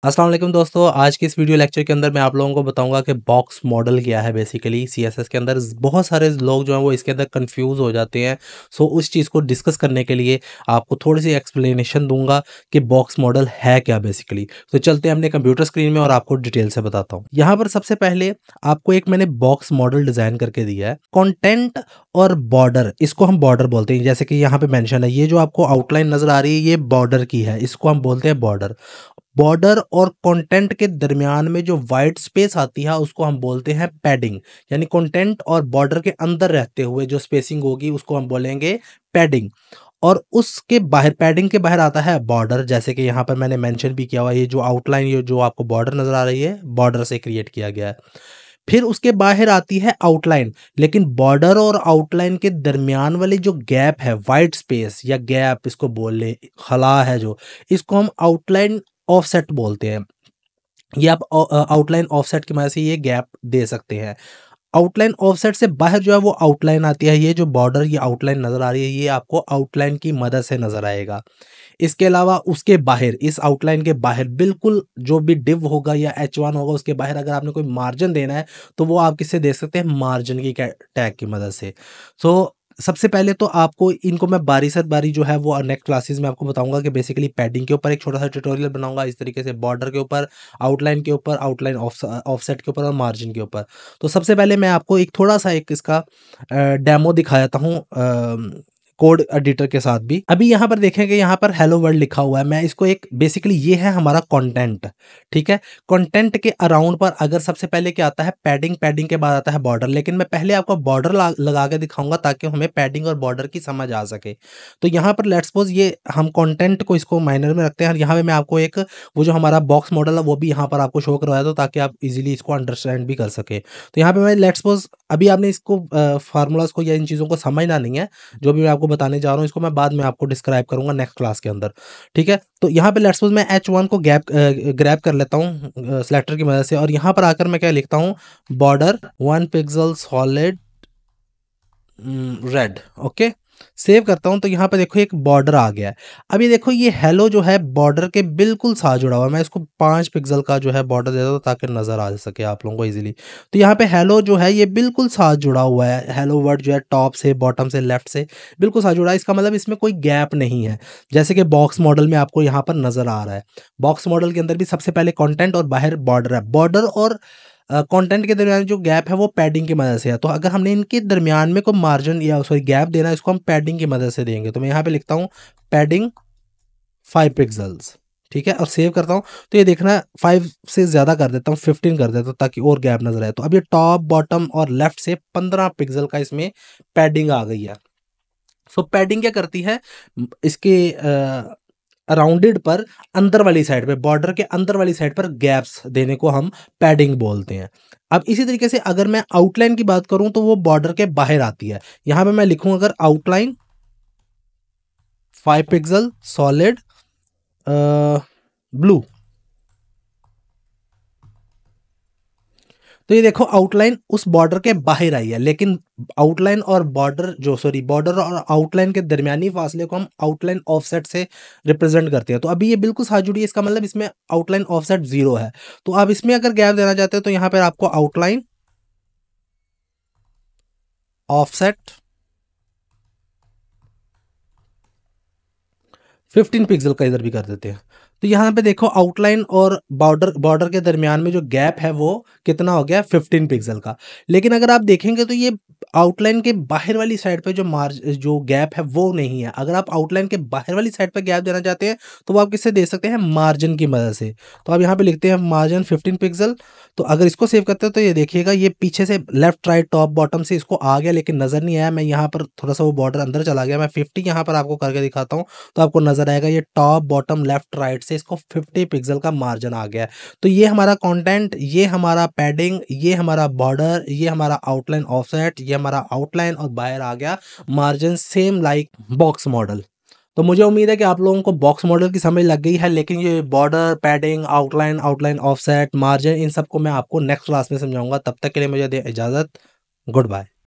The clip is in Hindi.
अस्सलाम वालेकुम दोस्तों, आज की इस वीडियो लेक्चर के अंदर मैं आप लोगों को बताऊंगा कि बॉक्स मॉडल क्या है। बेसिकली सीएसएस के अंदर बहुत सारे लोग जो हैं वो इसके अंदर कंफ्यूज हो जाते हैं। सो उस चीज़ को डिस्कस करने के लिए आपको थोड़ी सी एक्सप्लेनेशन दूंगा कि बॉक्स मॉडल है क्या बेसिकली। तो चलते हैं अपने कंप्यूटर स्क्रीन में और आपको डिटेल से बताता हूँ। यहाँ पर सबसे पहले आपको एक मैंने बॉक्स मॉडल डिज़ाइन करके दिया है। कंटेंट और बॉर्डर, इसको हम बॉर्डर बोलते हैं। जैसे कि यहाँ पे मेंशन है, ये जो आपको आउटलाइन नज़र आ रही है ये बॉर्डर की है, इसको हम बोलते हैं बॉर्डर। बॉर्डर और कंटेंट के दरमियान में जो वाइट स्पेस आती है उसको हम बोलते हैं पैडिंग। यानी कंटेंट और बॉर्डर के अंदर रहते हुए जो स्पेसिंग होगी उसको हम बोलेंगे पैडिंग। और उसके बाहर, पैडिंग के बाहर आता है बॉर्डर। जैसे कि यहाँ पर मैंने मेंशन भी किया हुआ है, ये जो आउटलाइन, ये जो आपको बॉर्डर नजर आ रही है, बॉर्डर से क्रिएट किया गया है। फिर उसके बाहर आती है आउटलाइन। लेकिन बॉर्डर और आउटलाइन के दरमियान वाली जो गैप है, वाइट स्पेस या गैप इसको बोल ले, खला है जो, इसको हम आउटलाइन ऑफसेट बोलते हैं। ये आप आउटलाइन ऑफसेट की मदद से ये गैप दे सकते हैं। आउटलाइन ऑफसेट से बाहर जो है वो आउटलाइन आती है। ये जो बॉर्डर, ये आउटलाइन नजर आ रही है, ये आपको आउटलाइन की मदद से नजर आएगा। इसके अलावा उसके बाहर, इस आउटलाइन के बाहर बिल्कुल जो भी डिव होगा या H1 होगा, उसके बाहर अगर आपने कोई मार्जिन देना है तो वो आप किससे दे सकते हैं, मार्जिन की टैग की मदद से। सो सबसे पहले तो आपको इनको मैं बारी सर बारी जो है वो नेक्स्ट क्लासेस में आपको बताऊंगा कि बेसिकली पैडिंग के ऊपर एक छोटा सा ट्यूटोरियल बनाऊंगा, इस तरीके से बॉर्डर के ऊपर, आउटलाइन के ऊपर, आउटलाइन ऑफसेट के ऊपर और मार्जिन के ऊपर। तो सबसे पहले मैं आपको एक थोड़ा सा एक इसका डेमो दिखाता हूँ कोड एडिटर के साथ भी। अभी यहाँ पर देखेंगे, यहाँ पर हेलो वर्ल्ड लिखा हुआ है। मैं इसको एक, बेसिकली ये है हमारा कंटेंट, ठीक है। कंटेंट के अराउंड पर अगर सबसे पहले क्या आता है, पैडिंग, पैडिंग के बाद आता है बॉर्डर। लेकिन मैं पहले आपको बॉर्डर लगा के दिखाऊंगा ताकि हमें पैडिंग और बॉर्डर की समझ आ सके। तो यहाँ पर लेट्स सपोज ये हम कंटेंट को, इसको माइनर में रखते हैं और यहाँ पे मैं आपको एक, वो जो हमारा बॉक्स मॉडल है वो भी यहाँ पर आपको शो करवाया दो ताकि आप इजीली इसको अंडरस्टैंड भी कर सके। तो यहाँ पे मैं लेट्स सपोज, अभी आपने इसको फार्मूलाज को या इन चीज़ों को समझना नहीं है। जो भी मैं आपको बताने जा रहा हूँ इसको मैं बाद में आपको डिस्क्राइब करूंगा नेक्स्ट क्लास के अंदर, ठीक है। तो यहाँ पे लेट्स सपोज मैं H1 को ग्रैब कर लेता हूँ सेलेक्टर की मदद से, और यहाँ पर आकर मैं क्या लिखता हूँ, border 1 pixel solid red, okay. Save करता हूं तो यहाँ पे देखो एक बॉर्डर आ गया है। अभी देखो ये हेलो जो है बॉर्डर के बिल्कुल साथ जुड़ा हुआ है। मैं इसको 5 पिक्सल का जो है बॉर्डर देता हूँ ताकि नजर आ सके आप लोगों को इजीली। तो यहाँ पे हेलो जो है ये बिल्कुल साथ जुड़ा हुआ है। हेलो वर्ड जो है टॉप से, बॉटम से, लेफ्ट से बिल्कुल साथ जुड़ा है। इसका मतलब इसमें कोई गैप नहीं है, जैसे कि बॉक्स मॉडल में आपको यहाँ पर नजर आ रहा है। बॉक्स मॉडल के अंदर भी सबसे पहले कंटेंट और बाहर बॉर्डर है। बॉर्डर और कंटेंट के दरमियान जो गैप है वो पैडिंग की मदद से है। तो अगर हमने इनके दरमियान में कोई मार्जिन या सॉरी गैप देना है, इसको हम पैडिंग की मदद से देंगे। तो मैं यहाँ पे लिखता हूँ पैडिंग 5 पिक्सल्स, ठीक है, और सेव करता हूँ। तो ये देखना 5 से ज़्यादा कर देता हूँ, 15 कर देता हूँ ताकि और गैप नजर आए। तो अब ये टॉप, बॉटम और लेफ्ट से 15 पिक्सल का इसमें पैडिंग आ गई है। सो पैडिंग क्या करती है, इसके राउंडेड पर अंदर वाली साइड पे, बॉर्डर के अंदर वाली साइड पर गैप्स देने को हम पैडिंग बोलते हैं। अब इसी तरीके से अगर मैं आउटलाइन की बात करूं तो वो बॉर्डर के बाहर आती है। यहां पे मैं लिखूं अगर आउटलाइन 5 पिक्सल सॉलिड ब्लू, तो ये देखो आउटलाइन उस बॉर्डर के बाहर आई है। लेकिन आउटलाइन और बॉर्डर जो, सॉरी, बॉर्डर और आउटलाइन के दरमियानी फासले को हम आउटलाइन ऑफसेट से रिप्रेजेंट करते हैं। तो अभी ये बिल्कुल साथ जुड़ी है, इसका मतलब इसमें आउटलाइन ऑफसेट 0 है। तो आप इसमें अगर गैप देना चाहते हो तो यहाँ पर आपको आउटलाइन ऑफसेट 15 पिक्सल का इधर भी कर देते हैं। तो यहाँ पे देखो आउटलाइन और बॉर्डर, बॉर्डर के दरमियान में जो गैप है वो कितना हो गया, 15 पिक्सल का। लेकिन अगर आप देखेंगे तो ये आउटलाइन के बाहर वाली साइड पे जो गैप है वो नहीं है। अगर आप आउटलाइन के बाहर वाली साइड पे गैप देना चाहते हैं तो वो आप किससे दे सकते हैं, मार्जिन की मदद से। तो आप यहाँ पे लिखते हैं मार्जिन 15 पिक्सल। तो अगर इसको सेव करते हो तो ये देखिएगा ये पीछे से लेफ्ट, राइट, टॉप, बॉटम से इसको आ गया लेकिन नजर नहीं आया। मैं यहाँ पर थोड़ा सा वो बॉर्डर अंदर चला गया, मैं 50 यहाँ पर आपको करके दिखाता हूँ तो आपको नजर आएगा ये टॉप, बॉटम, लेफ्ट, राइट से इसको 50 पिक्सल का मार्जिन आ गया है। तो ये हमारा कंटेंट, ये हमारा पैडिंग, ये हमारा बॉर्डर, ये हमारा आउटलाइन ऑफसेट, ये हमारा आउटलाइन और बाहर आ गया margin, same like box model. तो मुझे उम्मीद है कि आप लोगों को बॉक्स मॉडल की समझ लग गई है। लेकिन ये border, padding, outline, outline offset, margin, इन सबको मैं आपको नेक्स्ट क्लास में समझाऊंगा। तब तक के लिए मुझे दे इजाज़त। Good bye.